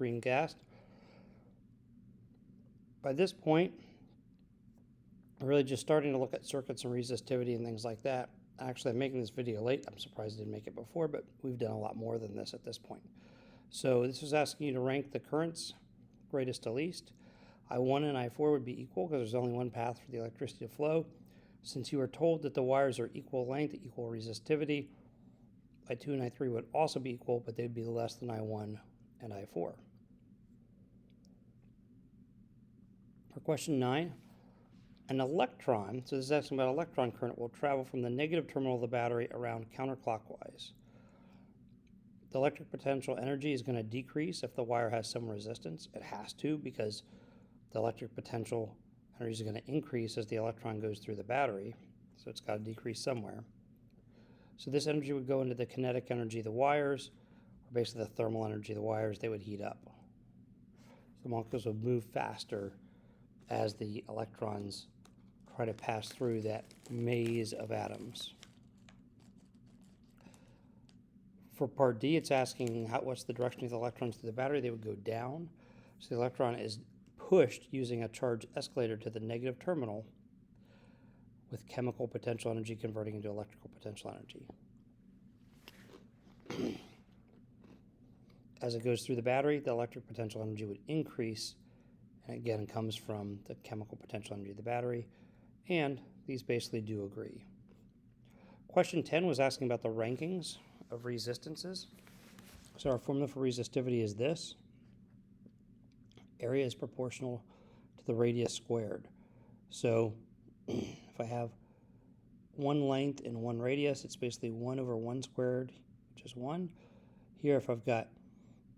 screencast. By this point, I'm really just starting to look at circuits and resistivity and things like that. Actually, I'm making this video late. I'm surprised I didn't make it before, but we've done a lot more than this at this point. So this is asking you to rank the currents greatest to least. I1 and I4 would be equal because there's only one path for the electricity to flow. Since you are told that the wires are equal length, equal resistivity, I2 and I3 would also be equal, but they'd be less than I1 and I4. For question 9, an electron, so this is asking about electron current, will travel from the negative terminal of the battery around counterclockwise. The electric potential energy is going to decrease if the wire has some resistance. It has to, because the electric potential energy is going to increase as the electron goes through the battery, so it's got to decrease somewhere. So this energy would go into the kinetic energy of the wires, or basically the thermal energy of the wires. They would heat up. So the molecules would move faster as the electrons try to pass through that maze of atoms. For part D, it's asking what's the direction of the electrons to the battery. They would go down. So the electron is pushed using a charge escalator to the negative terminal with chemical potential energy converting into electrical potential energy. As it goes through the battery, the electric potential energy would increase, and again comes from the chemical potential energy of the battery, and these basically do agree. Question 10 was asking about the rankings of resistances. So our formula for resistivity is this. Area is proportional to the radius squared. So if I have one length and one radius, it's basically 1 over 1 squared, which is 1. Here, if I've got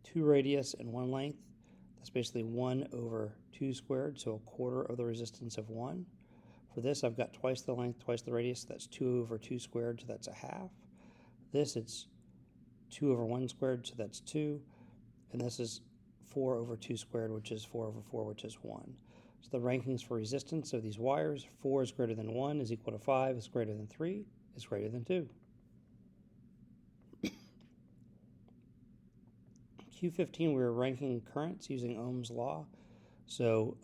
2 radius and 1 length, that's basically 1 over 2 squared, so a quarter of the resistance of 1. For this, I've got twice the length, twice the radius, that's 2 over 2 squared, so that's a half. This, it's 2 over 1 squared, so that's 2. And this is 4 over 2 squared, which is 4 over 4, which is 1. So the rankings for resistance of these wires, 4 is greater than 1 is equal to 5 is greater than 3 is greater than 2. Q15, we were ranking currents using Ohm's law. So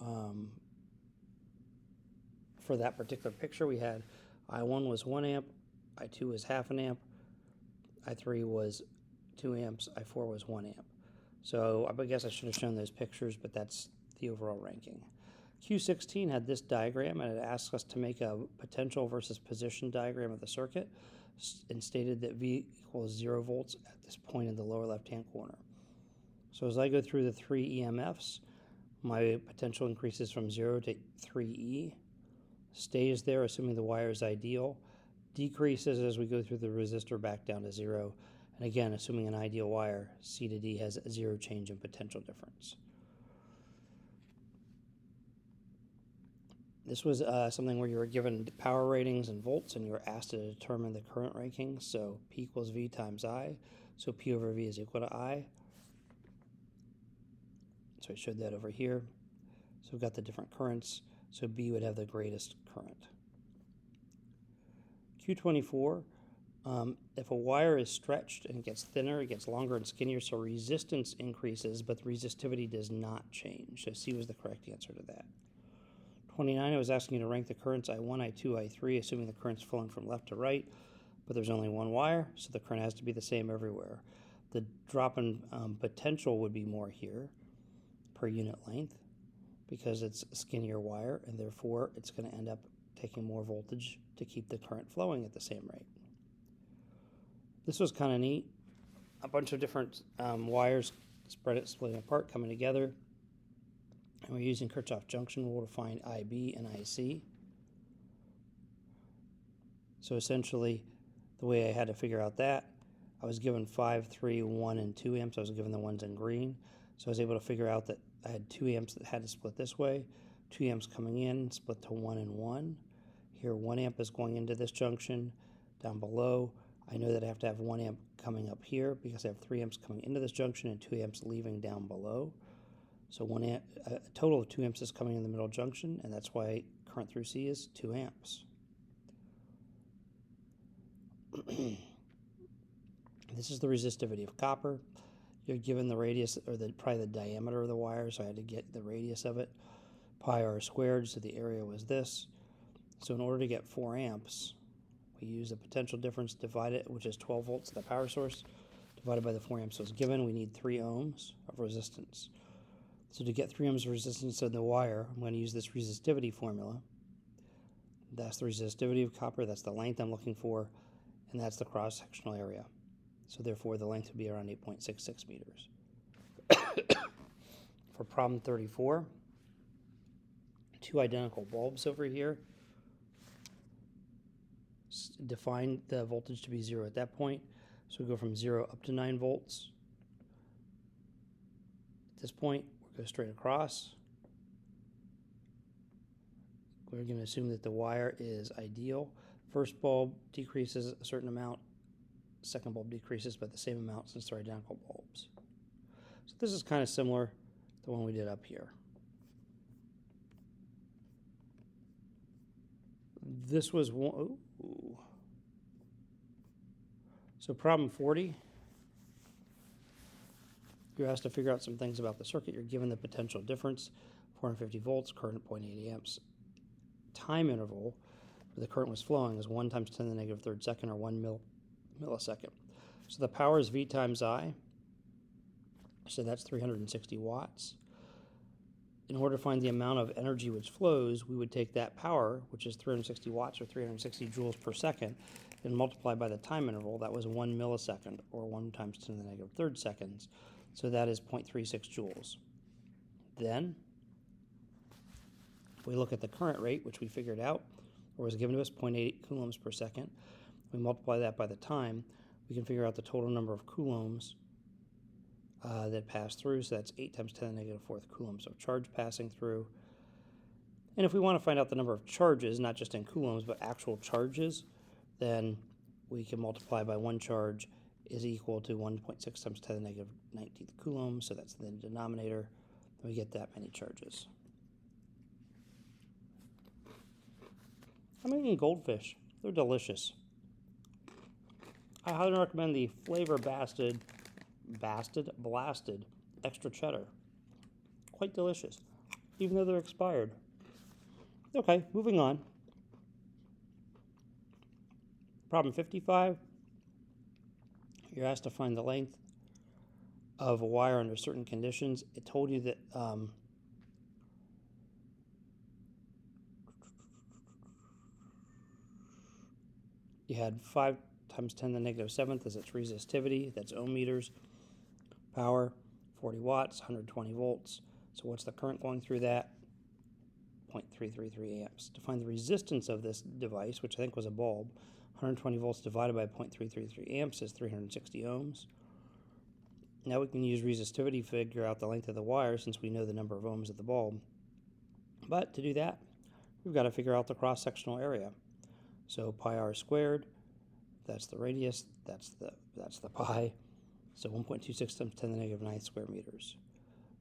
for that particular picture, we had I1 was 1 amp, I2 was half an amp, I3 was 2 amps, I4 was 1 amp. So I guess I should have shown those pictures, but that's the overall ranking. Q16 had this diagram, and it asked us to make a potential versus position diagram of the circuit, and stated that V equals 0 volts at this point in the lower left-hand corner. So as I go through the 3 EMFs, my potential increases from 0 to 3E, stays there assuming the wire is ideal, decreases as we go through the resistor back down to 0, and again, assuming an ideal wire, C to D has 0 change in potential difference. This was something where you were given power ratings and volts, and you were asked to determine the current rankings. So P equals V times I, so P over V is equal to I. So I showed that over here. So we've got the different currents. So B would have the greatest current. Q24, if a wire is stretched and it gets thinner, it gets longer and skinnier, so resistance increases, but the resistivity does not change. So C was the correct answer to that. 29, I was asking you to rank the currents I1, I2, I3, assuming the current's flowing from left to right, but there's only one wire, so the current has to be the same everywhere. The drop in potential would be more here per unit length because it's a skinnier wire, and therefore it's going to end up taking more voltage to keep the current flowing at the same rate. This was kind of neat. A bunch of different wires splitting apart, coming together. And we're using Kirchhoff junction rule to find IB and IC. So essentially, the way I had to figure out that, I was given 5, 3, 1, and 2 amps. I was given the ones in green. So I was able to figure out that I had 2 amps that had to split this way, 2 amps coming in, split to 1 and 1. Here, 1 amp is going into this junction. Down below, I know that I have to have 1 amp coming up here because I have 3 amps coming into this junction and 2 amps leaving down below. So 1 amp, a total of 2 amps is coming in the middle junction, and that's why current through C is 2 amps. This is the resistivity of copper. You're given the radius, or probably the diameter of the wire, so I had to get the radius of it. Pi r squared, so the area was this. So in order to get 4 amps, we use the potential difference divided, which is 12 volts at the power source, divided by the 4 amps was given. We need 3 ohms of resistance. So to get 3 ohms of resistance in the wire, I'm going to use this resistivity formula. That's the resistivity of copper, that's the length I'm looking for, and that's the cross-sectional area. So therefore the length would be around 8.66 meters. For problem 34, 2 identical bulbs over here. Define the voltage to be 0 at that point. So we go from 0 up to 9 volts. At this point, we'll go straight across. We're going to assume that the wire is ideal. First bulb decreases a certain amount. Second bulb decreases by the same amount since they're identical bulbs. So this is kind of similar to the one we did up here. This was one. Ooh. So problem 40, you're asked to figure out some things about the circuit. You're given the potential difference, 450 volts, current 0.8 amps. Time interval where the current was flowing is 1 times 10 to the negative third second, or 1 millisecond. So the power is V times I, so that's 360 watts. In order to find the amount of energy which flows, we would take that power, which is 360 watts or 360 joules per second, and multiply by the time interval. That was 1 millisecond, or 1 times 10 to the negative third seconds. So that is 0.36 joules. Then we look at the current rate, which we figured out, or was given to us, 0.8 coulombs per second. We multiply that by the time. We can figure out the total number of coulombs that pass through, so that's 8 times 10 to the negative fourth coulombs of charge passing through. And if we want to find out the number of charges, not just in coulombs, but actual charges, then we can multiply by 1 charge is equal to 1.6 times 10 to the negative 19th coulomb, so that's the denominator. We get that many charges. I'm eating goldfish. They're delicious. I highly recommend the Flavor Blasted Extra Cheddar. Quite delicious, even though they're expired. Okay, moving on. Problem 55. You're asked to find the length of a wire under certain conditions. It told you that you had 5 times 10 to the negative 7th as its resistivity. That's ohm meters. Power, 40 watts, 120 volts. So what's the current going through that? 0.333 amps. To find the resistance of this device, which I think was a bulb, 120 volts divided by 0.333 amps is 360 ohms. Now we can use resistivity to figure out the length of the wire since we know the number of ohms of the bulb. But to do that, we've got to figure out the cross-sectional area. So pi r squared, that's the radius, that's the pi. So 1.26 times 10 to the negative 9th square meters.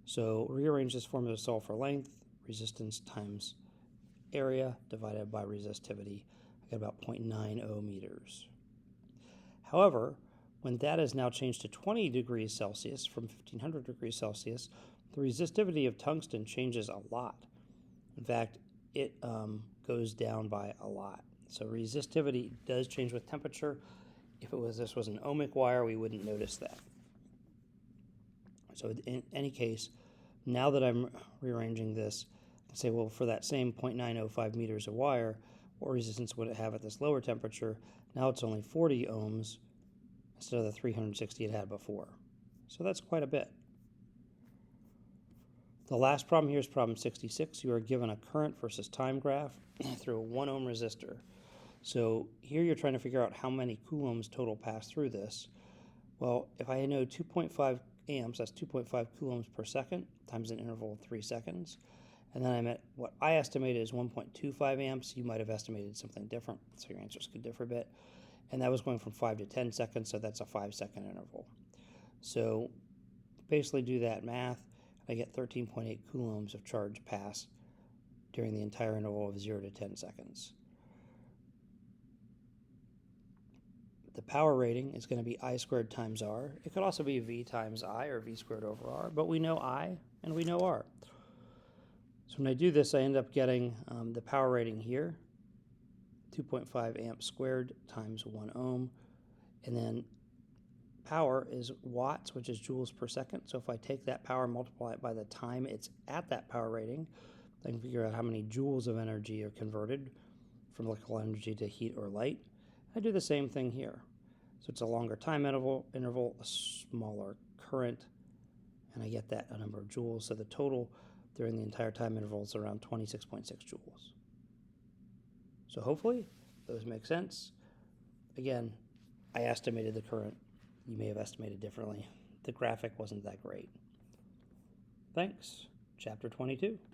So rearrange this formula to solve for length, resistance times area divided by resistivity. I get about 0.90 meters. However, when that is now changed to 20 degrees Celsius from 1500 degrees Celsius, the resistivity of tungsten changes a lot. In fact, it goes down by a lot. So resistivity does change with temperature. If this was an ohmic wire, we wouldn't notice that. So in any case, now that I'm rearranging this, I can say, well, for that same 0.905 meters of wire, what resistance would it have at this lower temperature? Now it's only 40 ohms instead of the 360 it had before. So that's quite a bit. The last problem here is problem 66. You are given a current versus time graph through a 1 ohm resistor. So here you're trying to figure out how many coulombs total pass through this. Well, if I know 2.5 amps, that's 2.5 coulombs per second times an interval of 3 seconds. And then I'm at what I estimated is 1.25 amps. You might have estimated something different, so your answers could differ a bit. And that was going from 5 to 10 seconds, so that's a 5-second interval. So basically do that math, I get 13.8 coulombs of charge pass during the entire interval of 0 to 10 seconds. The power rating is going to be I squared times R. It could also be V times I or V squared over R, but we know I and we know R. So when I do this, I end up getting the power rating here, 2.5 amps squared times 1 ohm. And then power is watts, which is joules per second. So if I take that power and multiply it by the time it's at that power rating, I can figure out how many joules of energy are converted from electrical energy to heat or light. I do the same thing here. So it's a longer time interval, a smaller current, and I get that number of joules. So the total during the entire time interval is around 26.6 joules. So hopefully those make sense. Again, I estimated the current. You may have estimated differently. The graphic wasn't that great. Thanks. Chapter 22.